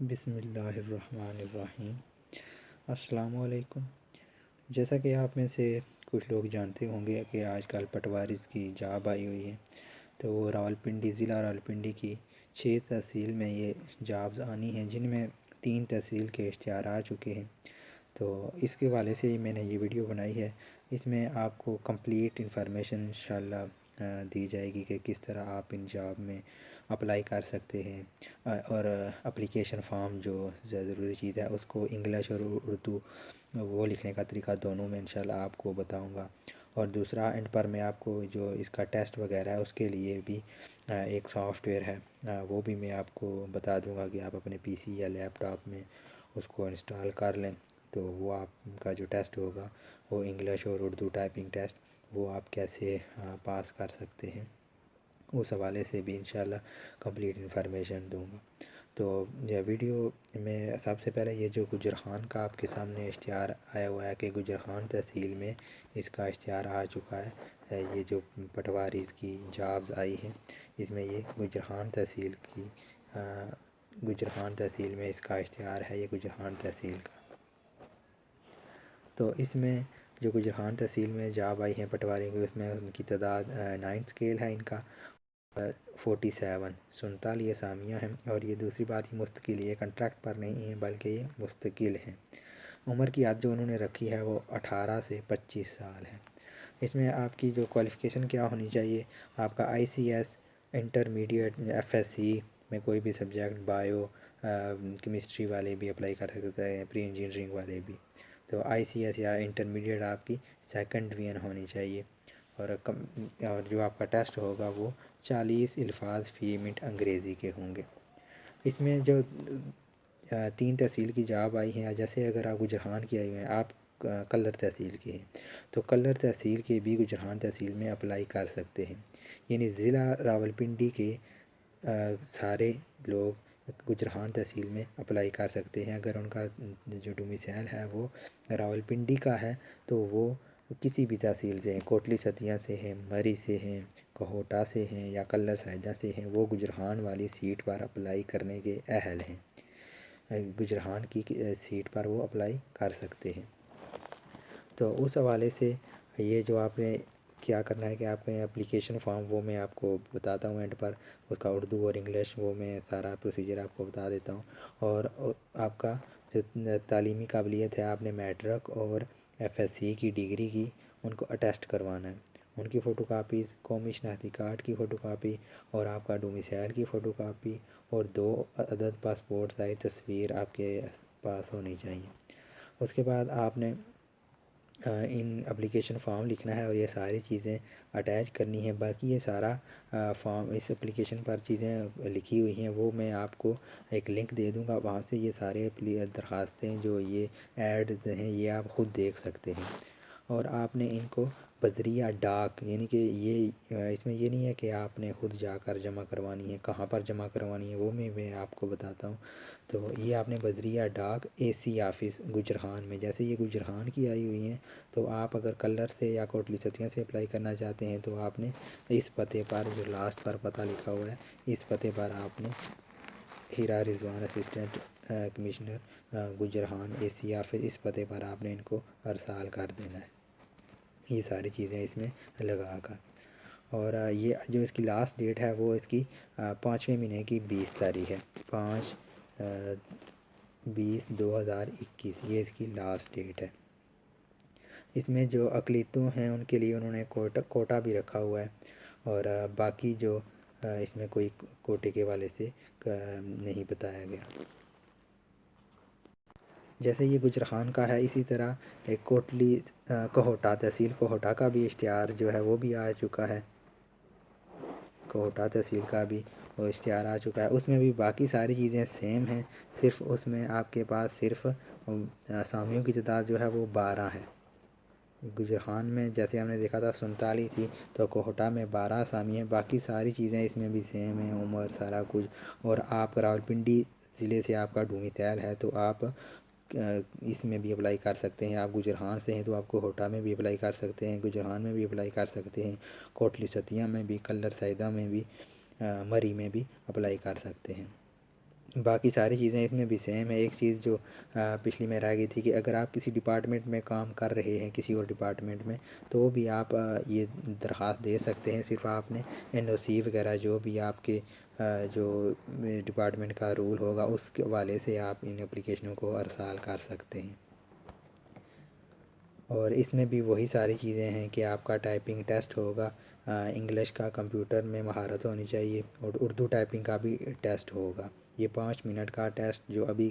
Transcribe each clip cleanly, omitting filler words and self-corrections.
بسم اللہ الرحمن الرحیم۔ السلام علیکم۔ جیسا کہ آپ میں سے کچھ لوگ جانتے ہوں گے کہ آج کل پٹوارز کی جاب آئی ہوئی ہے، تو وہ راولپنڈی ضلع راولپنڈی کی 6 تحصیل میں یہ جابز آنی ہیں، جن میں 3 تحصیل کے اشتہار آ چکے ہیں۔ تو اس کے حوالے سے میں نے یہ ویڈیو بنائی ہے۔ اس میں آپ کو کمپلیٹ انفارمیشن انشاءاللہ دی جائے گی کہ کس طرح آپ ان جاب میں اپلائی کر سکتے ہیں، اور اپلیکیشن فارم جو ضروری چیز ہے اس کو انگلش اور اردو وہ لکھنے کا طریقہ دونوں میں انشاءاللہ آپ کو بتاؤں گا۔ اور دوسرا اینڈ پر میں آپ کو جو اس کا ٹیسٹ وغیرہ ہے اس کے لیے بھی ایک سافٹ ویئر ہے، وہ بھی میں آپ کو بتا دوں گا کہ آپ اپنے پی سی یا لیپ ٹاپ میں اس کو انسٹال کر لیں، تو وہ آپ کا جو ٹیسٹ ہوگا وہ انگلش اور اردو ٹائپنگ ٹیسٹ وہ آپ کیسے پاس کر سکتے ہیں، اس حوالے سے بھی انشاءاللہ کمپلیٹ انفارمیشن دوں گا۔ تو یہ ویڈیو میں سب سے پہلے یہ جو گجرخان کا آپ کے سامنے اشتہار آیا ہوا ہے کہ گجرخان تحصیل میں اس کا اشتہار آ چکا ہے، یہ جو پٹواریز کی جابز آئی ہیں اس میں یہ گجرخان تحصیل میں اس کا اشتہار ہے، یہ گجرخان تحصیل کا۔ تو اس میں جو گجرخان تحصیل میں جاب آئی ہیں پٹواری کی، اس میں ان کی تعداد 9 اسکیل ہے ان کا 47 47 اسامیہ ہیں، اور یہ دوسری بات یہ مستقل، یہ کنٹریکٹ پر نہیں ہیں بلکہ یہ مستقل ہیں۔ عمر کی حد جو انہوں نے رکھی ہے وہ 18 سے 25 سال ہے۔ اس میں آپ کی جو کوالیفیکیشن کیا ہونی چاہیے، آپ کا I C S intermediate F S C میں کوئی بھی سبجیکٹ، بایو کیمسٹری والے بھی اپلائی کر سکتے ہیں، پری انجینئرنگ والے بھی۔ تو آئی سی ایس یا انٹرمیڈیٹ آپ کی سیکنڈ ڈویژن ہونی چاہیے، اور جو آپ کا ٹیسٹ ہوگا وہ 40 الفاظ فی منٹ انگریزی کے ہوں گے۔ اس میں جو 3 تحصیل کی جاب آئی ہیں، جیسے اگر آپ گجرخان کی آئی ہوئی ہیں، آپ کلر تحصیل کے ہیں تو کلر تحصیل کے بھی گجرخان تحصیل میں اپلائی کر سکتے ہیں، یعنی ضلع راولپنڈی کے سارے لوگ گجرخان تحصیل میں اپلائی کر سکتے ہیں۔ اگر ان کا جو ڈومیسائل ہے وہ راولپنڈی کا ہے تو وہ کسی بھی تحصیل سے ہیں، کوٹلی ستیاں سے ہیں، مری سے ہیں، کہوٹا سے ہیں یا کلر سائدہ سے ہیں، وہ گجرخان والی سیٹ پر اپلائی کرنے کے اہل ہیں، گجرخان کی سیٹ پر وہ اپلائی کر سکتے ہیں۔ تو اس حوالے سے یہ جو آپ نے کیا کرنا ہے کہ آپ کے اپلیکیشن فارم وہ میں آپ کو بتاتا ہوں اینڈ پر، اس کا اردو اور انگلش وہ میں سارا پروسیجر آپ کو بتا دیتا ہوں، اور آپ کا جو تعلیمی قابلیت ہے، آپ نے میٹرک اور ایف ایس سی کی ڈگری کی ان کو اٹیسٹ کروانا ہے، ان کی فوٹو کاپیز، قومی شناختی کارڈ کی فوٹو کاپی اور آپ کا ڈومیسائل کی فوٹو کاپی اور 2 عدد پاسپورٹ سائز تصویر آپ کے پاس ہونی چاہیے۔ اس کے بعد آپ نے ان اپلیکیشن فارم لکھنا ہے اور یہ ساری چیزیں اٹیچ کرنی ہے۔ باقی یہ سارا فارم اس اپلیکیشن پر چیزیں لکھی ہوئی ہیں وہ میں آپ کو ایک لنک دے دوں گا، وہاں سے یہ سارے درخواستیں جو یہ ایڈ ہیں یہ آپ خود دیکھ سکتے ہیں، اور آپ نے ان کو بذریعہ ڈاک، یعنی کہ یہ اس میں یہ نہیں ہے کہ آپ نے خود جا کر جمع کروانی ہے، کہاں پر جمع کروانی ہے وہ میں آپ کو بتاتا ہوں۔ تو یہ آپ نے بذریعہ ڈاک اے سی آفس گجرخان میں، جیسے یہ گجرخان کی آئی ہوئی ہیں تو آپ اگر کلر سے یا کوٹلی ستیاں سے اپلائی کرنا چاہتے ہیں تو آپ نے اس پتے پر جو لاسٹ پر پتہ لکھا ہوا ہے اس پتے پر آپ نے ہیرا رضوان اسسٹنٹ کمشنر گجرخان اے سی آفس، اس پتے پر آپ نے ان کو ارسال کر دینا ہے، یہ ساری چیزیں اس میں لگا کر۔ اور یہ جو اس کی لاسٹ ڈیٹ ہے وہ اس کی 5ویں مہینے کی 20 تاریخ ہے، 5/20/2021 یہ اس کی لاسٹ ڈیٹ ہے۔ اس میں جو اقلیتوں ہیں ان کے لیے انہوں نے کوٹا بھی رکھا ہوا ہے، اور باقی جو اس میں کوئی کوٹے کے والے سے نہیں بتایا گیا۔ جیسے یہ گجرخان کا ہے اسی طرح ایک کوٹلی کہوٹا تحصیل کہوٹا کا بھی اشتہار جو ہے وہ بھی آ چکا ہے، کہوٹا تحصیل کا بھی وہ اشتہار آ چکا ہے، اس میں بھی باقی ساری چیزیں سیم ہیں، صرف اس میں آپ کے پاس صرف اسامیوں کی تعداد جو ہے وہ 12 ہے۔ گجرخان میں جیسے ہم نے دیکھا تھا 47 تھی، تو کوہٹا میں 12 اسامی ہیں، باقی ساری چیزیں اس میں بھی سیم ہیں، عمر سارا کچھ۔ اور آپ راولپنڈی ضلع سے آپ کا ڈومیسائل ہے تو آپ اس میں بھی اپلائی کر سکتے ہیں، آپ گجرخان سے ہیں تو آپ کوہٹا میں بھی اپلائی کر سکتے ہیں، گجرخان میں بھی اپلائی کر سکتے ہیں، کوٹلی ستیاں میں بھی، کلر سائدہ میں بھی، مری میں بھی اپلائی کر سکتے ہیں۔ باقی ساری چیزیں اس میں بھی سیم ہے۔ ایک چیز جو پچھلی میں رہ گئی تھی کہ اگر آپ کسی ڈپارٹمنٹ میں کام کر رہے ہیں کسی اور ڈپارٹمنٹ میں تو وہ بھی آپ یہ درخواست دے سکتے ہیں، صرف آپ نے NOC وغیرہ جو بھی آپ کے جو ڈپارٹمنٹ کا رول ہوگا اس کے حوالے سے آپ ان اپلیکیشنوں کو ارسال کر سکتے ہیں۔ اور اس میں بھی وہی ساری چیزیں ہیں کہ آپ کا ٹائپنگ ٹیسٹ ہوگا، انگلش کا کمپیوٹر میں مہارت ہونی چاہیے، اور اردو ٹائپنگ کا بھی ٹیسٹ ہوگا۔ یہ 5 منٹ کا ٹیسٹ جو ابھی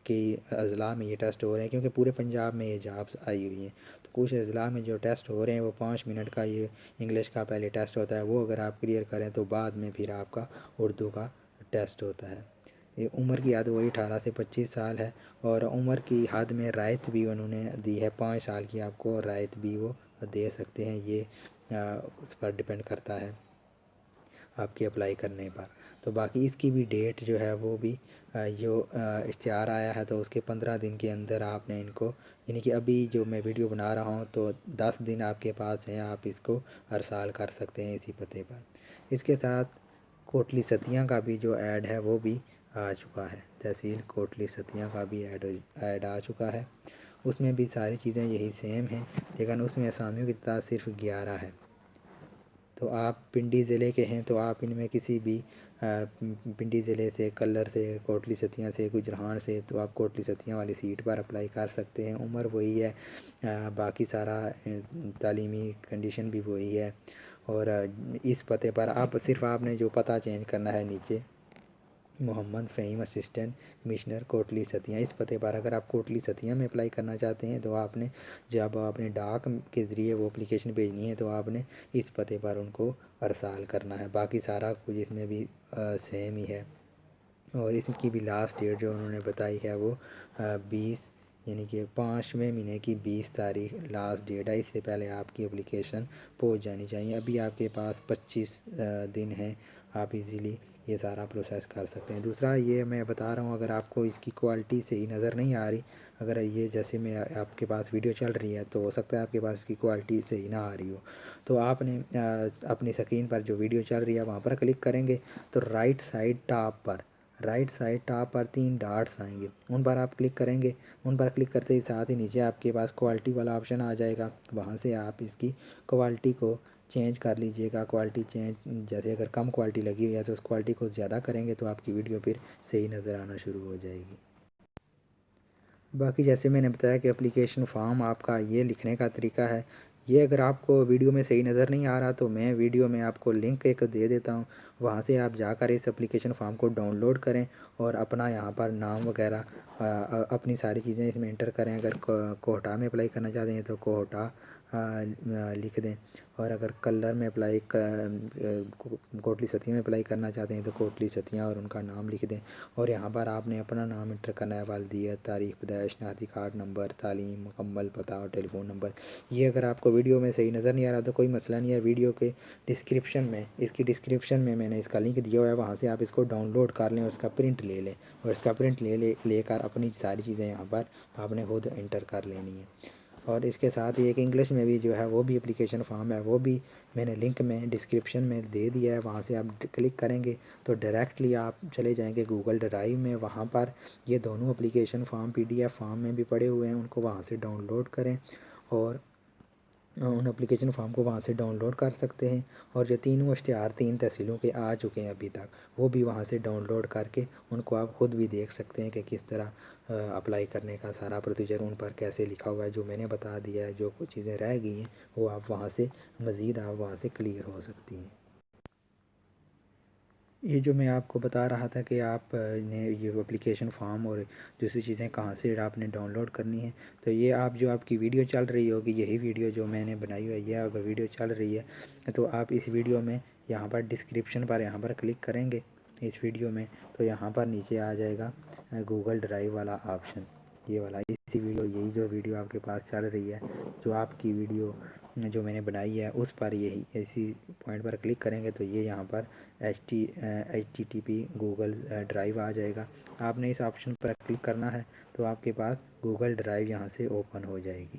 کی اضلاع میں یہ ٹیسٹ ہو رہے ہیں، کیونکہ پورے پنجاب میں یہ جابس آئی ہوئی ہیں، تو کچھ اضلاع میں جو ٹیسٹ ہو رہے ہیں وہ 5 منٹ کا یہ انگلش کا پہلے ٹیسٹ ہوتا ہے، وہ اگر آپ کلیئر کریں تو بعد میں پھر آپ کا اردو کا ٹیسٹ ہوتا ہے۔ یہ عمر کی حد وہی 18 سے 25 سال ہے، اور عمر کی حد میں رعایت بھی انہوں نے دی ہے، 5 سال کی آپ کو رعایت بھی وہ دے سکتے ہیں۔ یہ اس پر ڈپینڈ کرتا ہے آپ کے اپلائی کرنے پر۔ تو باقی اس کی بھی ڈیٹ جو ہے وہ بھی جو اشتہار آیا ہے تو اس کے 15 دن کے اندر آپ نے ان کو، یعنی کہ ابھی جو میں ویڈیو بنا رہا ہوں تو 10 دن آپ کے پاس ہیں، آپ اس کو ارسال کر سکتے ہیں اسی پتے پر۔ اس کے ساتھ کوٹلی ستیاں کا بھی جو ایڈ ہے وہ بھی آ چکا ہے، تحصیل کوٹلی ستیاں کا بھی ایڈ آ چکا ہے۔ اس میں بھی ساری چیزیں یہی سیم ہیں، لیکن اس میں اسامیوں کی تعداد صرف 11 ہے۔ تو آپ پنڈی ضلع کے ہیں تو آپ ان میں کسی بھی پنڈی ضلع سے، کلر سے، کوٹلی ستیاں سے، گجرہان سے، تو آپ کوٹلی ستیاں والی سیٹ پر اپلائی کر سکتے ہیں۔ عمر وہی ہے، باقی سارا تعلیمی کنڈیشن بھی وہی ہے، اور اس پتے پر صرف آپ نے جو پتہ چینج کرنا ہے نیچے، محمد فہیم اسسٹنٹ کمشنر کوٹلی ستیاں، اس پتے پر اگر آپ کوٹلی ستیاں میں اپلائی کرنا چاہتے ہیں تو آپ نے جب آپ نے ڈاک کے ذریعے وہ اپلیکیشن بھیجنی ہے تو آپ نے اس پتے پر ان کو ارسال کرنا ہے۔ باقی سارا کچھ اس میں بھی سیم ہی ہے، اور اس کی بھی لاسٹ ڈیٹ جو انہوں نے بتائی ہے وہ 20، یعنی کہ 5ویں مہینے کی 20 تاریخ لاسٹ ڈیٹ ہے۔ اس سے پہلے آپ کی اپلیکیشن پہنچ جانی چاہیے۔ ابھی آپ کے پاس 25 دن ہیں، آپ ایزیلی یہ سارا پروسیس کر سکتے ہیں۔ دوسرا یہ میں بتا رہا ہوں، اگر آپ کو اس کی کوالٹی صحیح نظر نہیں آ رہی، اگر یہ جیسے میں آپ کے پاس ویڈیو چل رہی ہے تو ہو سکتا ہے آپ کے پاس اس کی کوالٹی صحیح نہ آ رہی ہو، تو آپ نے اپنی اسکرین پر جو ویڈیو چل رہی ہے وہاں پر کلک کریں گے تو رائٹ سائڈ ٹاپ پر 3 ڈاٹس آئیں گے، ان پر آپ کلک کریں گے۔ ان پر کلک کرتے ہی ساتھ ہی نیچے آپ کے پاس کوالٹی والا آپشن آ جائے گا، وہاں سے آپ اس کی کوالٹی کو چینج کر لیجئے گا۔ کوالٹی چینج، جیسے اگر کم کوالٹی لگی ہوئی ہے تو اس کوالٹی کو زیادہ کریں گے تو آپ کی ویڈیو پھر صحیح نظر آنا شروع ہو جائے گی۔ باقی جیسے میں نے بتایا کہ اپلیکیشن فارم آپ کا یہ لکھنے کا طریقہ ہے، یہ اگر آپ کو ویڈیو میں صحیح نظر نہیں آ رہا تو میں ویڈیو میں آپ کو لنک ایک دے دیتا ہوں، وہاں سے آپ جا کر اس اپلیکیشن فارم کو ڈاؤن لوڈ کریں، اور اپنا یہاں پر نام وغیرہ اپنی ساری چیزیں اس میں انٹر کریں۔ اگر کوہٹا میں اپلائی کرنا چاہتے ہیں تو کوہٹا لکھ دیں، اور اگر کلر میں کوٹلی ستیاں میں اپلائی کرنا چاہتے ہیں تو کوٹلی ستیاں اور ان کا نام لکھ دیں، اور یہاں پر آپ نے اپنا نام انٹر کرنا ہے، والدیت، تاریخ پیدائش، شناختی کارڈ نمبر، تعلیم، مکمل پتہ اور ٹیلی فون نمبر۔ یہ اگر آپ کو ویڈیو میں صحیح نظر نہیں آ رہا تو کوئی مسئلہ نہیں ہے، ویڈیو کے ڈسکرپشن میں، اس کی ڈسکرپشن میں نے اس کا لنک دیا ہوا ہے، وہاں سے آپ اس کو ڈاؤن لوڈ کر لیں اور اس کا پرنٹ لے لیں، اور اس کا پرنٹ لے کر اپنی ساری چیزیں یہاں پر آپ نے خود انٹر کر لینی ہے۔ اور اس کے ساتھ ایک انگلش میں بھی جو ہے وہ بھی اپلیکیشن فارم ہے، وہ بھی میں نے لنک میں ڈسکرپشن میں دے دیا ہے، وہاں سے آپ کلک کریں گے تو ڈائریکٹلی آپ چلے جائیں گے گوگل ڈرائیو میں، وہاں پر یہ دونوں اپلیکیشن فارم PDF فارم میں بھی پڑے ہوئے ہیں، ان کو وہاں سے ڈاؤن لوڈ کریں، اور ان اپلیکیشن فارم کو وہاں سے ڈاؤن لوڈ کر سکتے ہیں۔ اور جو تینوں اشتہار 3 تحصیلوں کے آ چکے ہیں ابھی تک، وہ بھی وہاں سے ڈاؤن لوڈ کر کے ان کو آپ خود بھی دیکھ سکتے ہیں کہ کس طرح اپلائی کرنے کا سارا پروسیجر ان پر کیسے لکھا ہوا ہے، جو میں نے بتا دیا ہے۔ جو کچھ چیزیں رہ گئی ہیں وہ آپ وہاں سے مزید آپ وہاں سے کلیئر ہو سکتی ہیں۔ یہ جو میں آپ کو بتا رہا تھا کہ آپ نے یہ اپلیکیشن فارم اور دوسری چیزیں کہاں سے آپ نے ڈاؤن لوڈ کرنی ہے، تو یہ آپ کی ویڈیو چل رہی ہوگی، یہی ویڈیو جو میں نے بنائی ہوئی ہے، اگر ویڈیو چل رہی ہے تو آپ اس ویڈیو میں یہاں پر ڈسکرپشن پر یہاں پر کلک کریں گے اس ویڈیو میں، تو یہاں پر نیچے آ جائے گا گوگل ڈرائیو والا آپشن، یہ والا، اسی ویڈیو، یہی جو ویڈیو آپ کے پاس چل رہی ہے، جو آپ کی ویڈیو جو میں نے بنائی ہے اس پر یہی اسی پوائنٹ پر کلک کریں گے تو یہ یہاں پر HTTP گوگل ڈرائیو آ جائے گا۔ آپ نے اس آپشن پر کلک کرنا ہے تو آپ کے پاس گوگل ڈرائیو یہاں سے اوپن ہو جائے گی۔